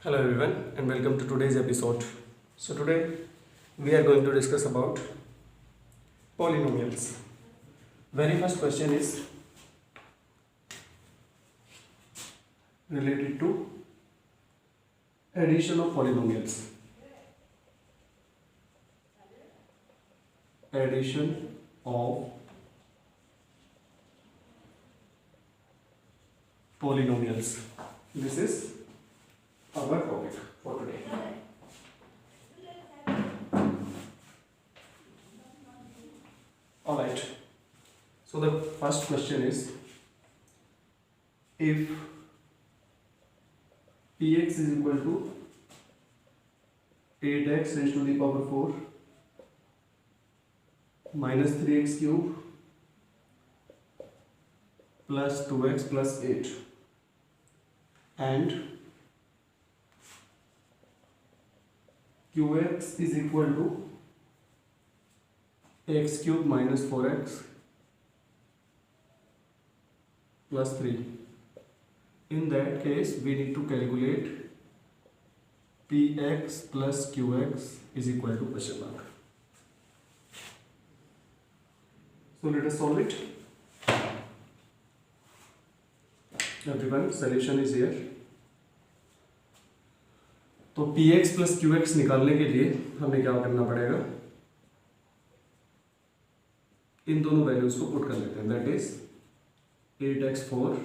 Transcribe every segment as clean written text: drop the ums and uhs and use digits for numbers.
Hello everyone and welcome to today's episode. So today we are going to discuss about polynomials. Very first question is related to addition of polynomials. Addition of polynomials. This is our topic for today. Alright, so the first question is, if px is equal to 8x raised to the power 4 minus 3x cube plus 2x plus 8 and qx is equal to x cube minus 4x plus 3. In that case, we need to calculate px plus qx is equal to question mark. So let us solve it. Everyone, solution is here. तो px plus qx निकालने के लिए हमें क्या करना पड़ेगा, इन दोनों values को पुट कर लेते हैं. That is 8x4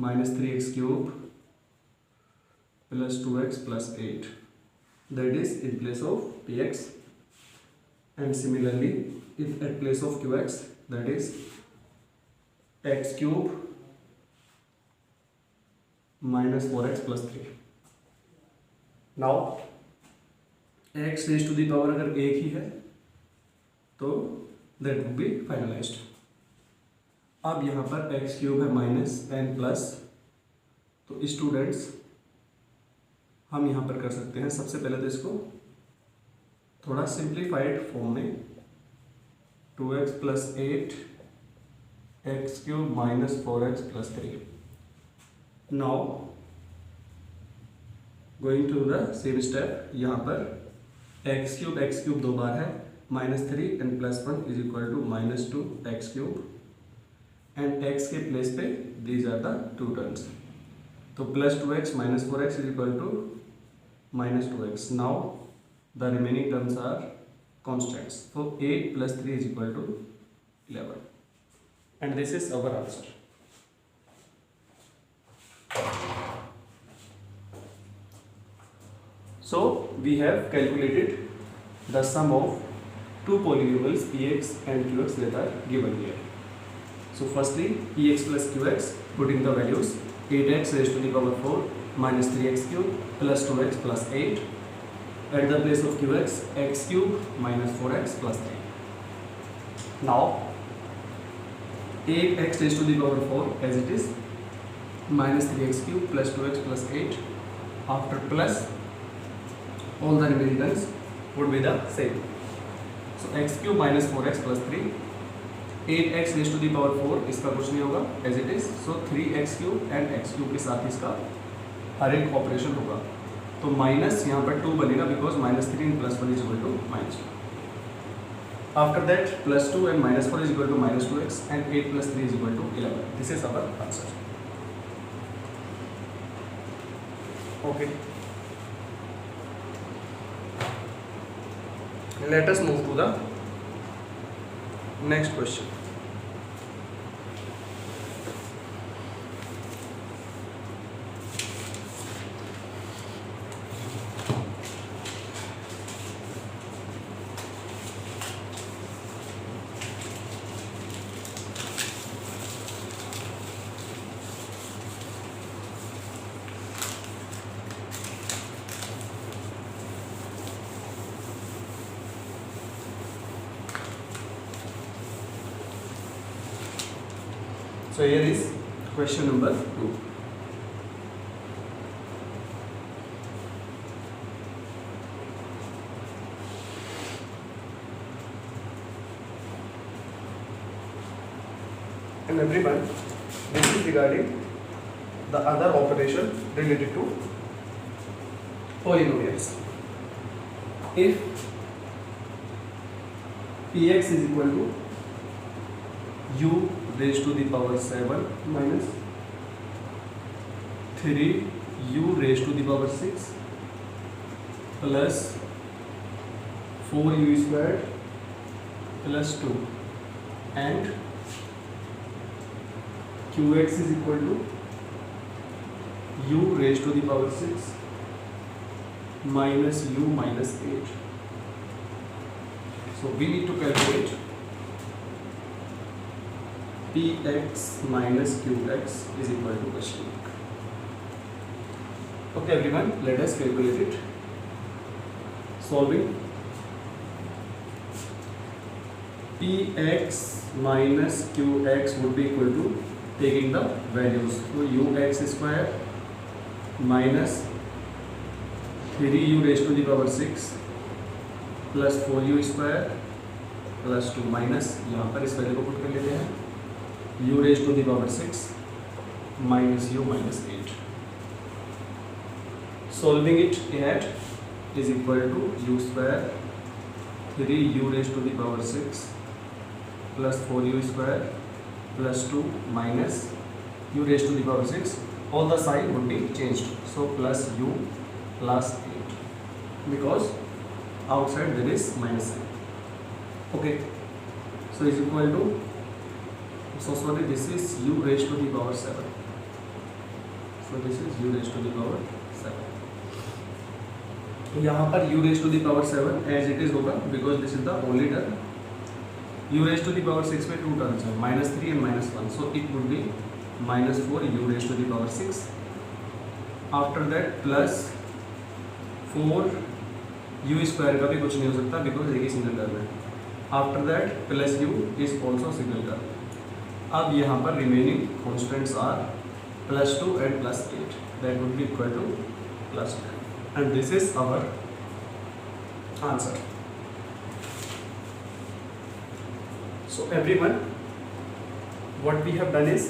minus 3x cube plus 2x plus 8. That is in place of px, and similarly if at place of qx, that is x cube minus 4x plus 3. Now x raised to the power अगर एक ही है तो that would be finalized. अब यहाँ पर x cube है minus N plus, तो students हम यहाँ पर कर सकते हैं सबसे पहले तो इसको थोड़ा सिंप्लीफाइड फॉर्म में 2x plus 8 x cube minus 4x plus 3. Now going to the same step, यहाँ पर एक्स क्यूब दो बार है, minus 3 and plus 1 is equal to minus 2 x cube, and x के प्लेस पे these are the two terms. तो plus 2x minus 4x is equal to minus 2x. Now the remaining terms are constants. तो 8 plus 3 is equal to 11, and this is our answer. So we have calculated the sum of two polynomials px and qx that are given here. So firstly px plus qx, putting the values 8x raised to the power 4 minus 3x cube plus 2x plus 8. At the place of qx, x cube minus 4x plus 3. Now 8x raised to the power 4 as it is, minus 3x cube plus 2x plus 8. After plus, all the remaining terms would be the same. So x cube minus 4x plus 3, 8x raised to the power 4, इसका कुछ नहीं होगा as it is. So 3x cube and x cube के साथ इसका हर एक operation होगा. तो माइनस यहाँ पर 2 बनेगा because minus 3 and plus 1 is equal to minus 2. After that plus 2 and minus 4 is equal to minus 2x and 8 plus 3 is equal to 11. This is our answer. Okay. Let us move to the next question. So here is question number 2. And everyone, this is regarding the other operation related to polynomials. If px is equal to u raised to the power 7 minus 3u raised to the power 6 plus 4u squared plus 2 and qx is equal to u raised to the power 6 minus u minus 8. So we need to calculate px minus qx is equal to question mark. Okay everyone, let us calculate it. Solving px minus qx would be equal to taking the values. So ux square minus 3u raised to the power 6 plus 4u square plus 2 minus यहाँ पर इस value को put कर लेते हैं u raise to the power 6 minus u minus 8. Solving it it is equal to u square 3u raise to the power 6 plus 4u square plus 2 minus u raise to the power 6. All the sign would be changed, so plus u plus 8 because outside there is minus sign. Okay, so is equal to, so sorry, this is u raised to the power 7. So this is u raised to the power 7. यहाँ पर u raised to the power 7 as it is होगा because this is the only term. u raised to the power 6 में 2 terms है, minus 3 and minus 1. So it would be minus 4 u raised to the power 6. After that plus 4 u square का भी कुछ नहीं हो सकता because एक ही सिंगल टर्म है. After that plus u is also single term. अब यहाँ पर remaining constants are plus 2 and plus 8. That would be equal to plus 10 and this is our answer. So everyone, what we have done is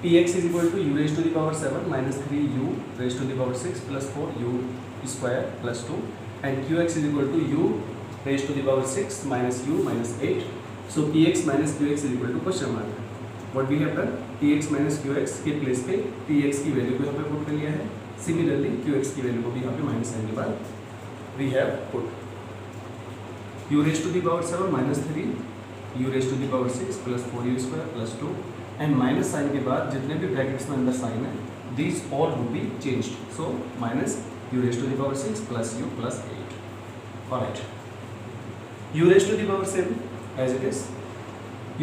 px is equal to u raised to the power 7 minus 3u raised to the power 6 plus 4u square plus 2 and qx is equal to u raised to the power 6 minus u minus 8. So px minus qx is equal to question mark. What we have done, px minus qx के place पे px की value को यहाँ पे put कर लिया है. Similarly qx की वैल्यू को भी यहाँ पे माइनस साइन के बाद we have put u raised to the power 7 minus 3 u raised to the power 6 plus 4u square plus 2 and minus sign के बाद जितने भी ब्रैकेट्स में अंदर साइन है these all would be changed. So minus u raise to the power 6 plus u plus 8. Alright, u raise to the power 7 as it is.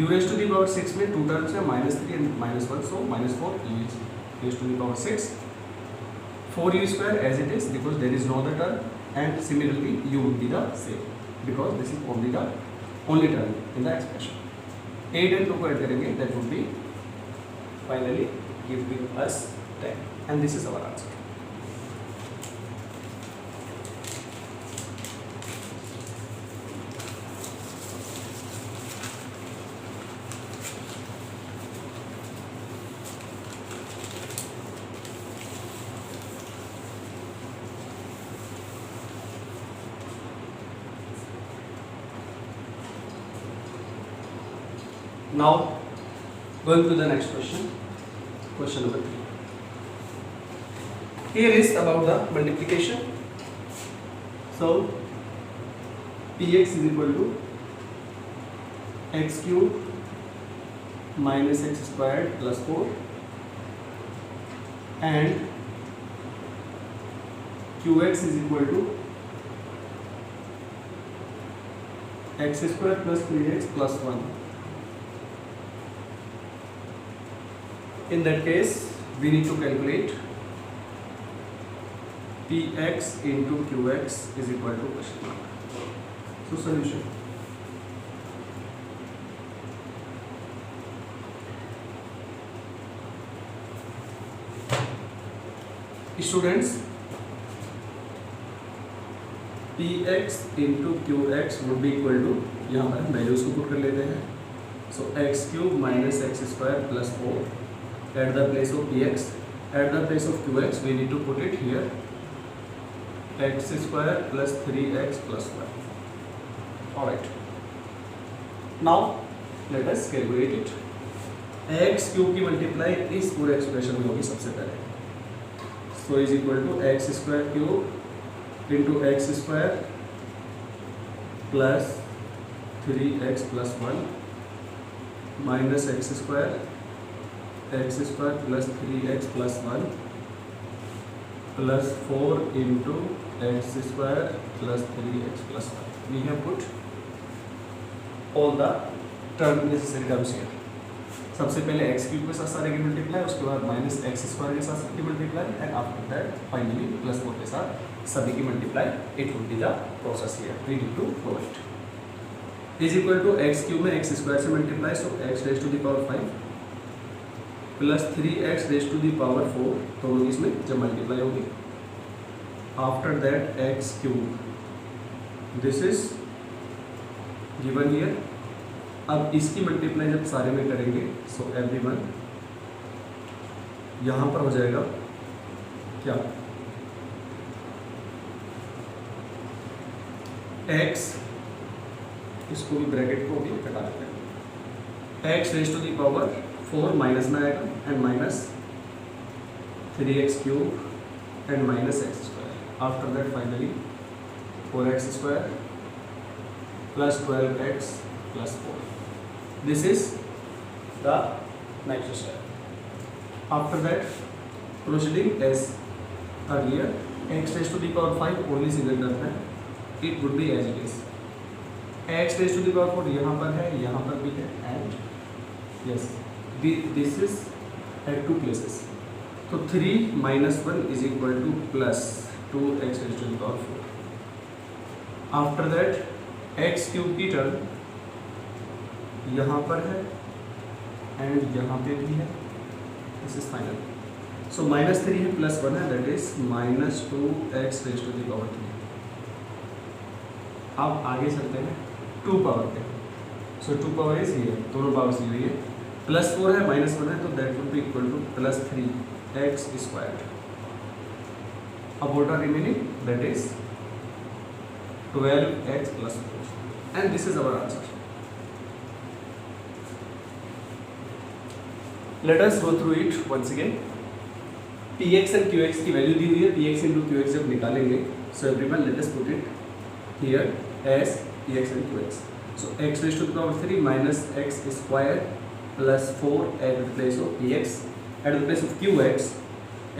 u raise to the power 6 में 2 terms है minus 3 and minus 1, so minus 4 u raise to the power 6. 4u square as it is because there is no other term and similarly u would be the same because this is only term in the expression. 8 and 2 को add करेंगे that would be finally giving us 10 and this is our answer. Now going to the next question, question number 3. Here is about the multiplication. So px is equal to x cube minus x squared plus 4 and qx is equal to x square plus 3x plus 1. In that case, we need to calculate px into qx is equal to question mark. So solution. Students, px into qx would be equal to, यहाँ पर values को put कर लेते हैं. So x cube minus x square plus 4 at the place of px. At the place of qx we need to put it here x square plus 3x plus 1. Alright. Now let us calculate it. x cube की multiply इस पूरे expression में होगी सबसे पहले. So is equal to x square cube into x square plus 3x plus 1 minus x square plus 3x plus 1 plus 4 into x square plus 3x plus 1. We have put all the necessary terms here. सबसे पहले x cube के साथ सारे की multiply, उसके बाद minus x square के साथ की multiply, and after that finally plus 4 के साथ सभी की multiply. It would be the process here. We need to follow it. Is equal to x cube में एक्स स्क्वायर से multiply, so x raise to the power 5 plus 3x raise to the power 4, दोनों इसमें जब multiply होगी. After that x cube, this is given here. अब इसकी multiply जब सारे में करेंगे, सो एवरीवन यहाँ पर हो जाएगा क्या, x, इसको भी ब्रैकेट को भी हटा देते हैं, x raise to the power 4 minus में आएगा and minus 3x cube and minus x square. After that finally 4x square plus 12x plus 4. This is the next step. After that, proceeding as earlier, x raised to the power 5 only single term है, it would be as it is. x raised to the power 4 यहाँ पर है, यहाँ पर भी है, and yes, this is at two places. So 3 minus 1 is equal to plus 2x raised to the power 4. After that, x cube की term यहाँ पर है एंड यहाँ पे भी है. This is final. So minus 3 है प्लस 1 है, that is minus 2x raise to the power 3. अब आगे चलते हैं 2 पावर पे. सो 2 पावर इज हियर, दोनों पावर्स ली हुई है. प्लस 4 है माइनस 1 है, तो that would be equal to plus 3x square. अब what are remaining, that is 12x plus 4, and this is our answer. Let us go through it once again. Px and Qx की value दी हुई है. Px into Qx जब निकालेंगे, so everyone let us put it here as Px and Qx. So x raised to the power 3 minus x square plus 4 at the place of Px, at the place of Qx,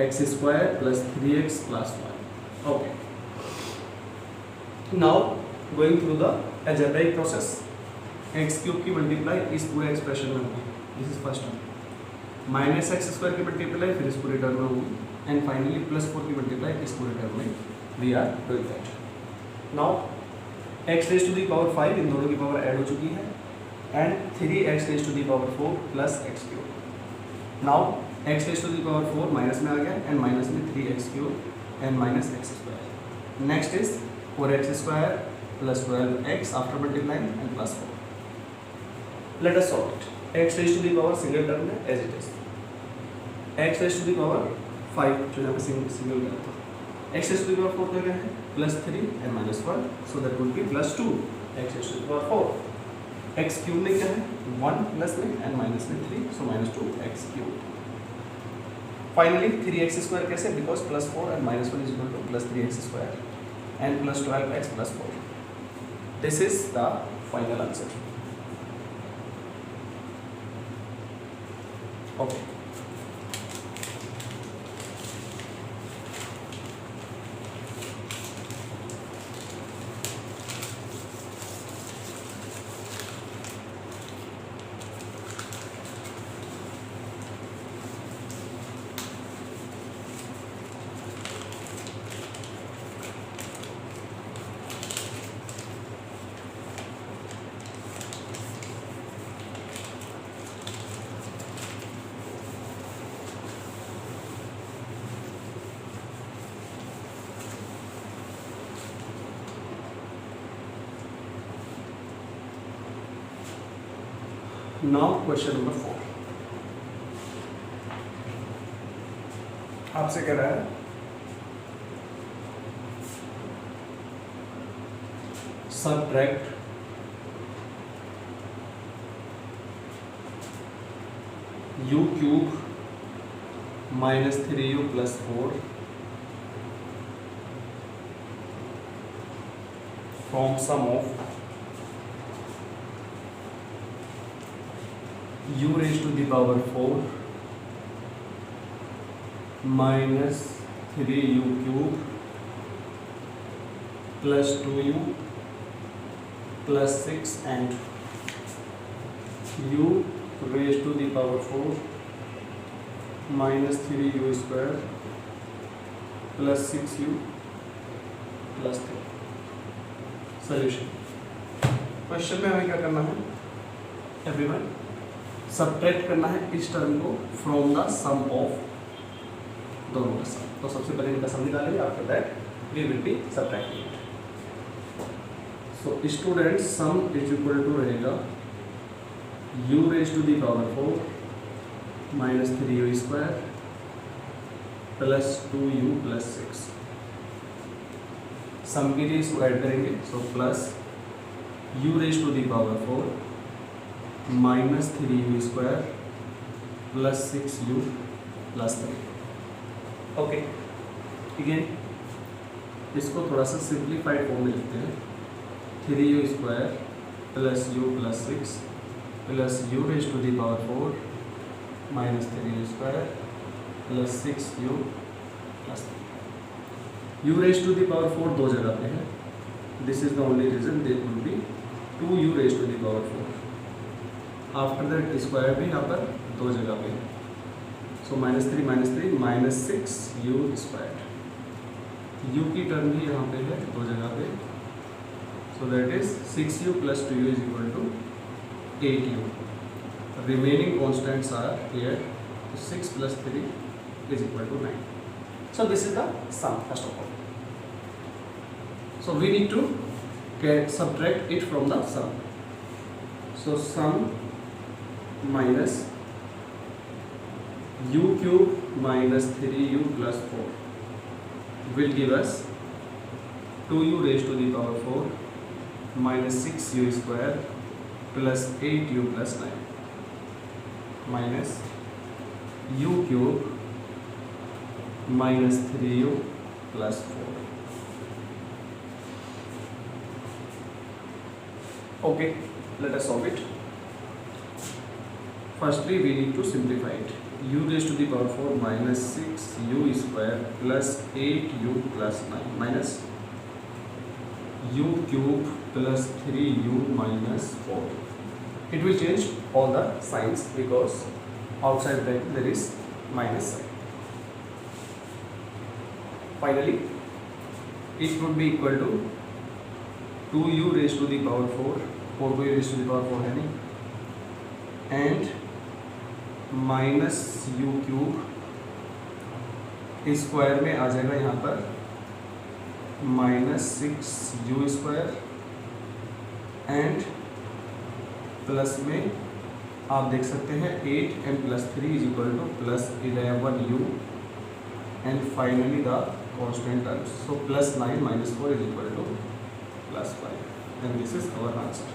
x square plus 3x plus 1. Okay. Now going through the algebraic process. x cube की multiply इस पूरे expression में होगी. This is first one. Minus x square की multiply फिर इस पूरे term में होगी, एंड फाइनली प्लस 4 की मल्टीप्लाई इस पूरे टर्म में. We are doing that. Now x raise to the power 5, इन दोनों की पावर ऐड हो चुकी है, and 3x raise to the power 4 plus x cube. Now x raise to the power 4 minus में आ गया, एंड माइनस में 3x cube and minus x square. Next is 4x square plus 12x after multiplying and plus 4. Let us solve it. x raise to the power single term है as it is, x raise to the power 5 जो यहाँ पे single term था, x raise to the power 4 क्या है, plus 3 and minus 1, so that would be plus 2 x raise to the power 4. x cube में क्या है, 1 प्लस में एंड माइनस में 3, so minus 2 x cube. Finally 3x square कैसे, because plus 4 and minus 1 is equal to plus 3x square and plus 12x plus 4. This is the final answer. Okay. Now question number 4. आपसे कह रहा है subtract u cube minus 3u plus 4 from sum of u raised to the power 4 minus 3u cube plus 2u plus 6 and u raised to the power 4 minus 3u square plus 6u plus 3. Solution question में हमें क्या करना है everyone, subtract करना है इस term को from the some of दोनों का सम। तो सबसे पहले इनका सम निकालेंगे, after that we will be subtracting it. So students sum is equal to रहेगा u raise to the power 4 minus 3u square plus 2u plus 6। Sum के लिए इसको ऐड करेंगे, so plus u raise to the power 4 minus 3u square plus 6u plus 3। Okay, again इसको थोड़ा सा simplified form में लिखते हैं। 3u square plus u plus 6 plus u raise to the power 4 minus 3u square plus 6u plus 3। u raise to the power 4 दो जगह पे है, this is the only reason, that will be 2u raise to the power 4। After that square भी यहाँ पर दो जगह पे है, so minus 3 minus 6u square. u की टर्म भी यहाँ पे है दो जगह पे, so that is 6u plus 2u is equal to 8u। Remaining constants are here, so 6 plus 3 is equal to 9. So this is the sum first of all. So we need to subtract it from the sum. So sum minus u cube minus 3u plus 4 will give us 2u raised to the power 4 minus 6u square plus 8u plus 9 minus u cube minus 3u plus 4. Okay, let us solve it. Firstly, we need to simplify it. U raised to the power 4 minus 6u square plus 8u plus 9 minus u cube plus 3u minus 4. It will change all the signs because outside bracket there is minus sign. Finally, it would be equal to 2u raised to the power 4, 4 को raised to the power 4 है नहीं, and minus u cube square में आ जाएगा यहाँ पर minus 6u square and plus में आप देख सकते हैं 8m plus 3 is equal to plus 11u and finally the constant terms, so plus 9 minus 4 is equal to plus 5 and this is our answer.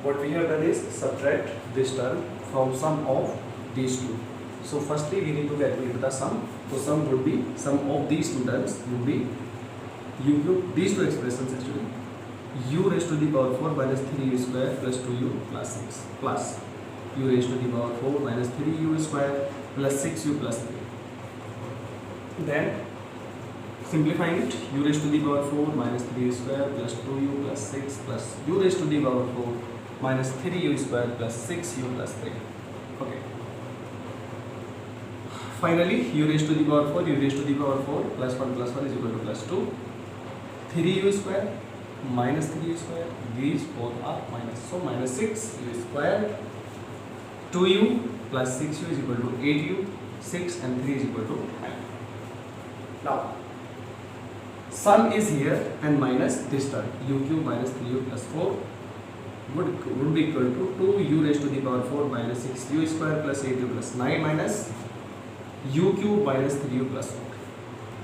What we have done is subtract this term from sum of these two. So firstly we need to calculate the sum. So sum would be, sum of these two terms would be u cube, these two expressions actually, u raised to the power 4 minus 3u square plus 2u plus 6 plus u raised to the power 4 minus 3u square plus 6u plus 3. Then simplifying it, u raised to the power 4 minus 3u square plus 2u plus 6 plus u raised to the power 4 minus 3u square plus 6u plus 3. Okay. Finally, u raised to the power 4, u raised to the power 4 plus 1 is equal to plus 2. 3u square minus 3u square, these both are minus, so minus 6u square, 2u plus 6u is equal to 8u, 6 and 3 is equal to 9. Now sum is here and minus this term, u cube minus 3u plus 4 would be equal to 2u raised to the power 4 minus 6u square plus 8u plus 9 minus u cube minus 3u plus 4.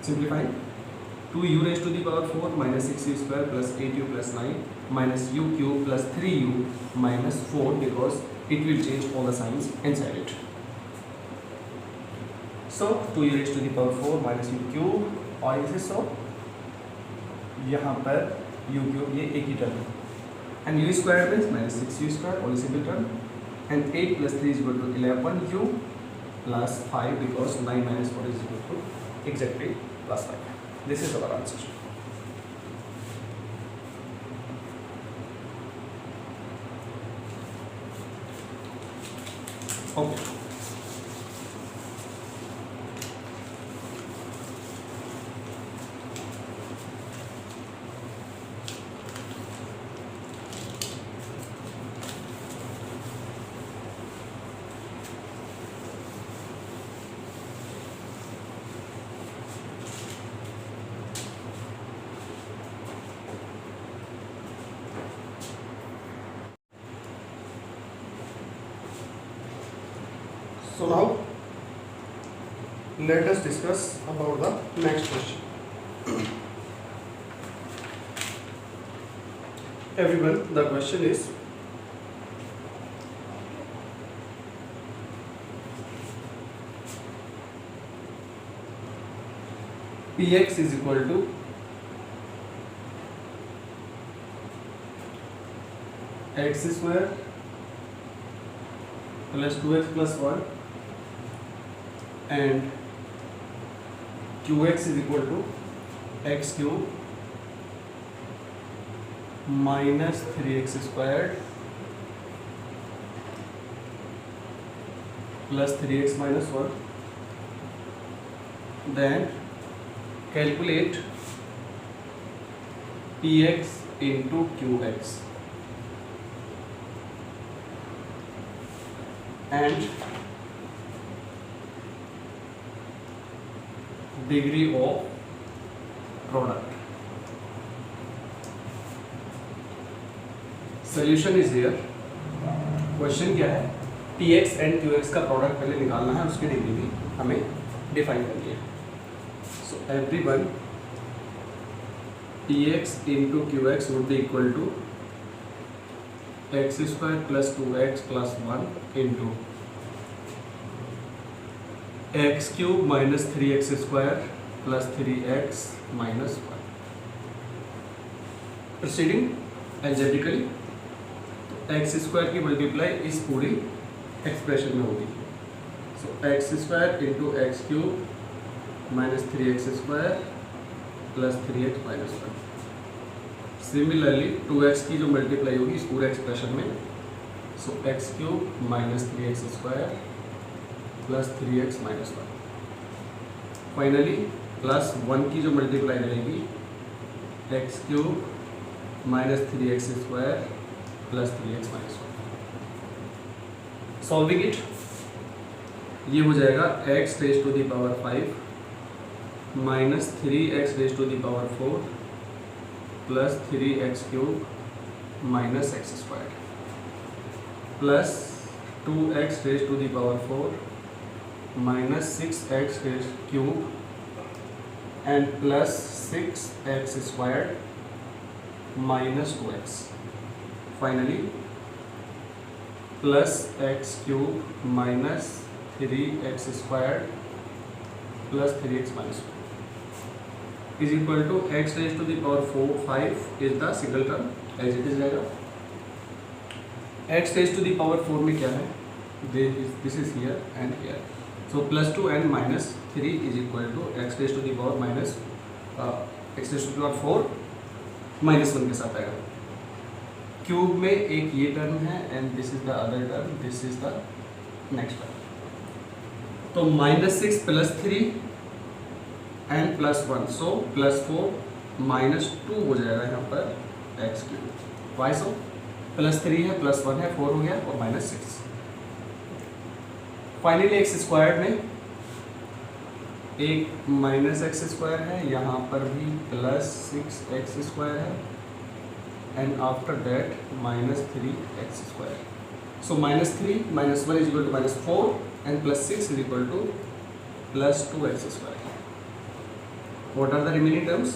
Simplifying, 2u raised to the power 4 minus 6u square plus 8u plus 9 minus u cube plus 3u minus 4, because it will change all the signs inside it. So 2u raised to the power 4 minus u cube, और इसे सो यहाँ पर u cube ये एक ही term है, and u square means minus 6u square, only single term, and 8 plus 3 is equal to 11u plus 5, because 9 minus 4 is equal to exactly plus 5. This is our answer. Okay. So now let us discuss about the next question. Everyone, the question is, Px is equal to x square plus 2x plus 1 and qx is equal to x cube minus 3x squared plus 3x minus 1. Then calculate px into qx and degree of product. Solution is here. Question क्या है, px and qx का product पहले निकालना है, उसकी degree भी हमें define करनी है. So everyone, px into qx would be equal to x square plus 2x plus 1 into x cube minus 3x square plus 3x minus 1. Proceeding algebraically, तो x square की मल्टीप्लाई इस पूरी एक्सप्रेशन में होगी. सो x square into x cube minus 3x square plus 3x minus 1. Similarly 2x की जो multiply होगी इस पूरे एक्सप्रेशन में, so x cube minus 3x square plus 3x minus 1. Finally plus 1 की जो मल्टीप्लाई रहेगी x cube minus 3x square plus 3x minus 1. Solving it, ये हो जाएगा x raise to the power 5 minus 3x raise to the power 4 plus 3x cube minus x square plus 2x raise to the power 4 minus 6x raised cube and plus 6x squared minus 2x. Finally, plus x cube minus 3x squared plus 3x minus 1 is equal to x raised to the power 4 5 is the single term as it is रहेगा. x raised to the power 4 में क्या है, this is here and here. So plus 2 and minus 3 is equal to x raised to the power minus x raised to the power 4 minus 1 के साथ आएगा. Cube में एक ये टर्म है and this is the other term, this is the next term. तो minus 6 plus 3 and plus 1, so plus 4 minus 2 हो जाएगा यहाँ पर x cube. Why so? Plus 3 है प्लस 1 है 4 हो गया और माइनस 6. फाइनली एक्स स्क्वायर में एक माइनस एक्स स्क्वायर है, यहाँ पर भी प्लस 6x स्क्वायर है and after that minus 3x square. So minus 3 minus 1 is equal to minus 4 and plus 6 is equal to plus 2x square. What are the remaining terms?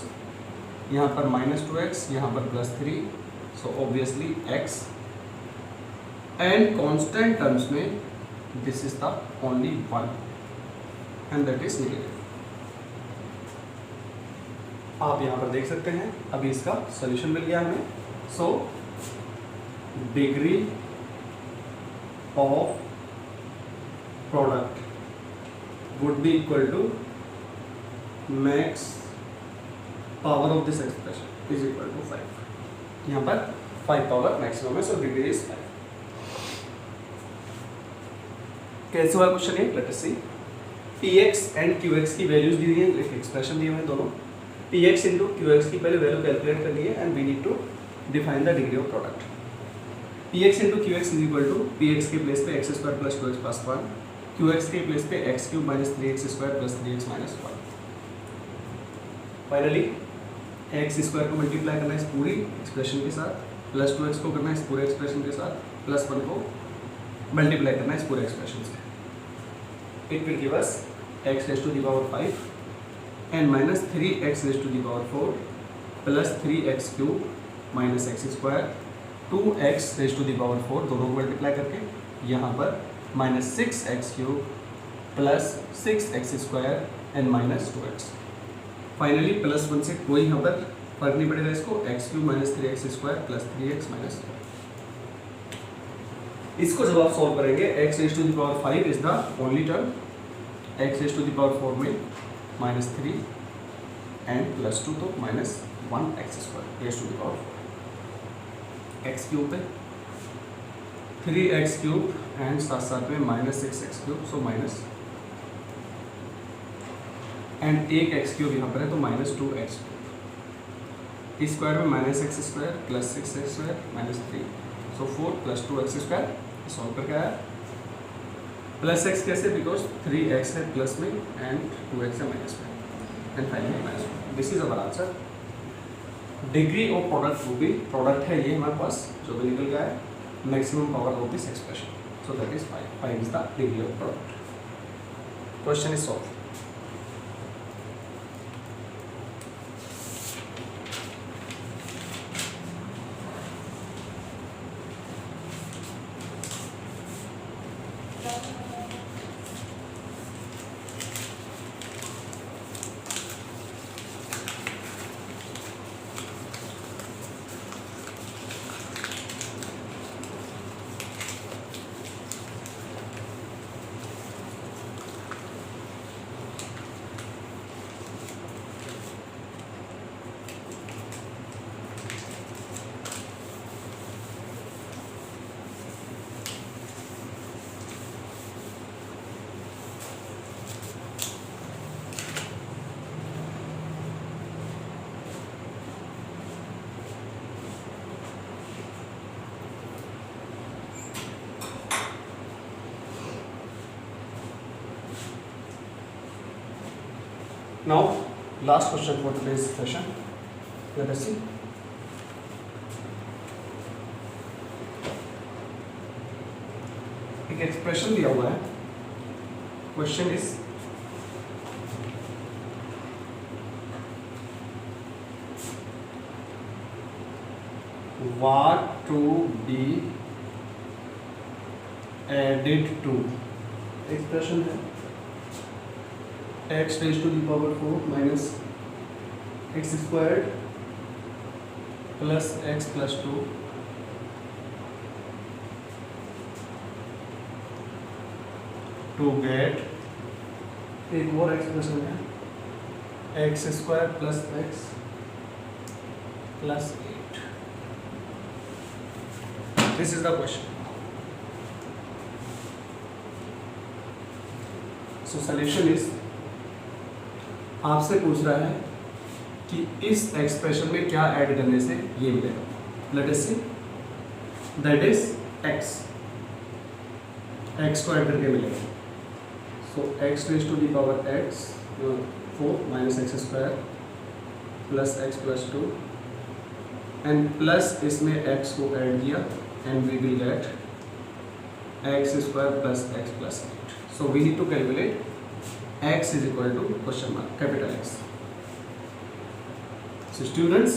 यहाँ पर -2x, यहाँ पर +3, सो obviously x, and constant terms में this is the only one and that is negative. आप यहाँ पर देख सकते हैं, अभी इसका सॉल्यूशन मिल गया हमें। So degree of product would be equal to max power of this expression is equal to 5। यहाँ पर 5 पावर मैक्सिमम है, सो डिग्री इज 5। कैसे हुआ क्वेश्चन ये? Let us see. px and qx की वैल्यूज दी हुई है, एक एक्सप्रेशन दिए हुए हैं दोनों। px इंटू qx की पहले वैल्यू कैलकुलेट करनी है and we need to define the degree of product. px into qx is equal to px के प्लेस पे x² plus 2x plus 1, qx के प्लेस पे x³ minus 3x² plus 3x minus 1। Finally x² को multiply करना है इस पूरी expression के साथ, प्लस 2x को करना है इस पूरे एक्सप्रेशन के साथ, प्लस 1 को मल्टीप्लाई करना है इस पूरे एक्सप्रेशन से। It will give us x raise to the power 5 and minus 3x raise to the power 4 plus 3x³ minus x², 2x raise to the power 4 दोनों को मल्टीप्लाई करके यहाँ पर minus 6x³ plus 6x² and minus 2x। Finally plus 1 से कोई यहाँ पर फर्क नहीं पड़ेगा इसको, x³ minus 3x² plus 3x minus 2। इसको जब आप सॉल्व करेंगे x raise to the power 5 is the only term, x raise to the power 4 में -3 एंड प्लस 2 तो -1x² rays to the power 4, x³ पे 3x³ एंड साथ साथ में -6x³, सो माइनस एंड एक x³ यहाँ पर है तो -2x³, इस स्क्वायर में -x² प्लस 6x² माइनस 3, सो 4 प्लस 2x²। सॉल्व करके आया प्लस x कैसे? बिकॉज 3x है प्लस में एंड 2x है माइनस में, and finally -1। This is our answer. Degree of product वो भी प्रोडक्ट है ये हमारे पास जो भी निकल गया है, maximum power of this expression, so that is 5। 5 is the degree of product. Question is solve. Now, last question for today's session. Let us see. एक एक्सप्रेशन दिया हुआ है, question is what to be added to। Expression है x raise to the power 4 minus x² plus x plus 2 to get एक और expression है x² plus x plus 8। This is the question. So solution is, आपसे पूछ रहा है कि इस एक्सप्रेशन में क्या ऐड करने से ये मिलेगा। Let us see, that is x को ऐड करके मिलेगा। So x raise to the power x 4 minus x² plus x plus 2 and plus इसमें x को ऐड किया and we will get x² plus x plus 8। So we need to calculate x is equal to question mark capital X। So students,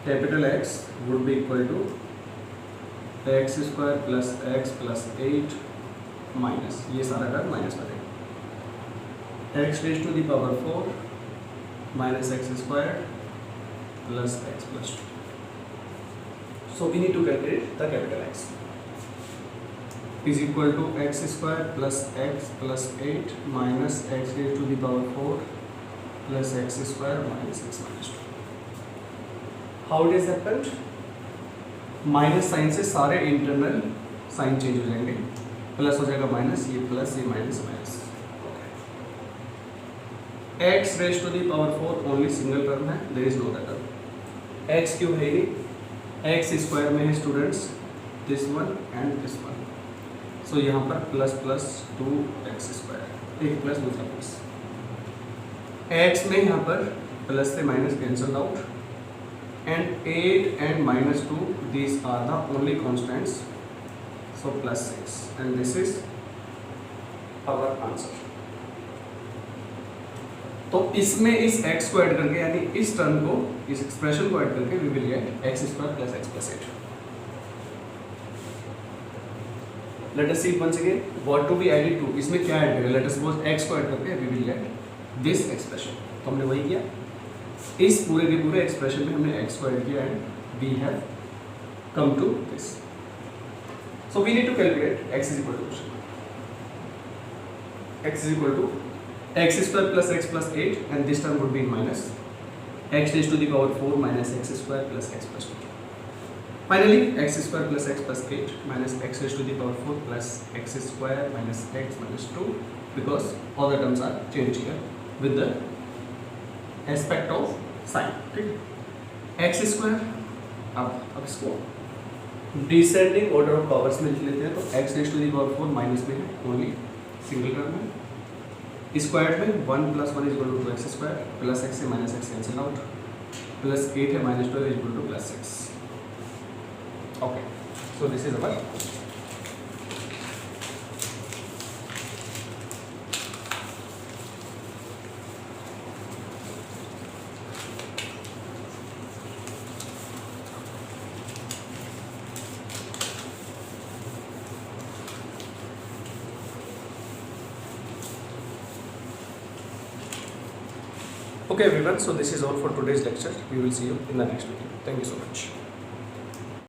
capital X would be equal to x square plus x plus 8 minus, ये सारा term minus बनेगा, x raise to the power 4 minus x square plus x plus 2. So we need to calculate the capital X is equal to x square plus x plus 8 minus x raised to the power 4 plus x square minus x minus 2. How it has happened? Minus sign से सारे internal sign change हो जाएंगे, plus हो जाएगा minus, ये plus, ये minus minus. x raise to the power 4 only single term है, there is no other term. x क्यों है ये? x स्क्वायर में है students this one and this one, so यहाँ पर प्लस प्लस 2x स्क्वायर, एक प्लस दूसरा प्लस. x में यहाँ पर प्लस से minus cancel out, and 8 and minus 2, these are the only constants, so plus 6, and this is our answer. तो इसमें इस x को ऐड करके, यानी इस टर्म को, इस एक्सप्रेशन को ऐड करके we will get x square plus x plus 8. Let us see it once again. What to be added to? इसमें क्या ऐड करें? Let us suppose x को ऐड करके we will get this expression. तो हमने वही किया, इस पूरे के पूरे एक्सप्रेशन में हमने x को ऐड किया and we have come to this. So we need to calculate x is equal to x is equal to x square plus x plus 8 and this term would be in minus x raise to the power 4 minus x square plus x plus 2. Finally x square plus x plus 8 minus x raise to the power 4 plus x square minus x minus 2, because all the terms are change here with the aspect of sign. ठीक, x square, अब इसको descending order of powers में लिख लेते हैं. तो x raise to the power 4 minus में है, ओनली सिंगल टर्म है. स्क्वायर में 1 plus 1 is equal to 2x square, plus x से minus x cancel out, plus 8 है minus 12 is equal to plus 6. Okay, so this is our Okay everyone, so this is all for today's lecture. We will see you in the next video. Thank you so much.